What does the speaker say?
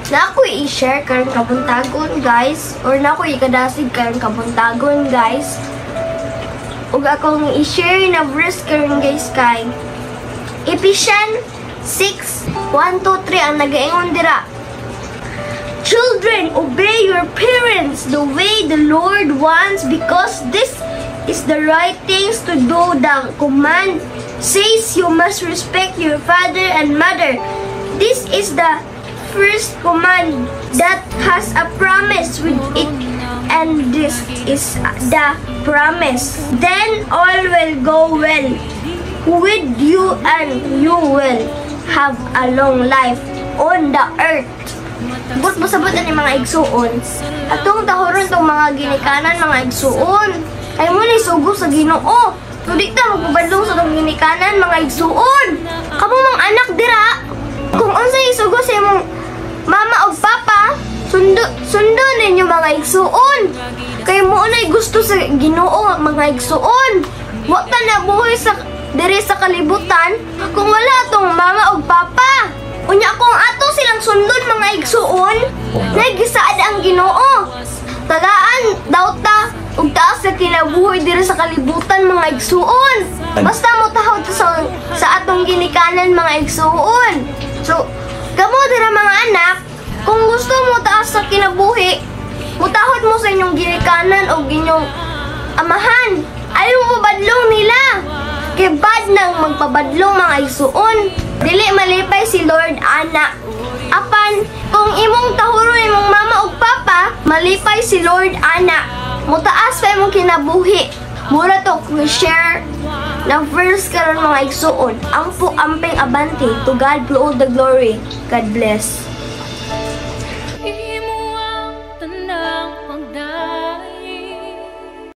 na ako i-share karong kabuntagon guys, or na ako ikadasig karong kabuntagon guys, ug akong i-share na verse karong guys kay Ephesians 6:1-3 ang nagaingon dira. Children, obey your parents the way the Lord wants, because this is the right things to do. The command says you must respect your father and mother. This is the first command that has a promise with it, and this is the promise. Then all will go well with you, and you will have a long life on the earth. But masabot na ni mga igsuon. Atong tahoron tong mga ginikanan, mga igsuon. Ay mo ni sugo sa Ginoo. Tudik ta magpabadlong sa tong ginikanan, mga igsuon. Kamo mga anak dira. Kung unsay isugo sa imong mama o papa, sundo ninyo mga igsuon. Kay mo unay gusto sa Ginoo, mga igsuon. Wa ta na buhay sa diri sa kalibutan kung wala tong mama o papa. Unya kung ato silang sundon mga igsuon, nagisaad ang Ginoo. Tagaan daw ta ug taas sa kinabuhi diri sa kalibutan mga igsuon. Basta mo tahod sa atong ginikanan mga igsuon. So, kamo dira mga anak, kung gusto mo taas sa kinabuhi, mutahod mo sa inyong ginikanan o inyong amahan. Ayaw mo badlong nila. Kay bad nang magpabadlong mga igsuon. Dili malipay si Lord anak. Apan kung imong tahuron imong mama ug papa, malipay si Lord anak. Mutaas pa imong kinabuhi. Mura to share na verse karon mga igsuon. Ampo amping abante. To God be all the glory. God bless.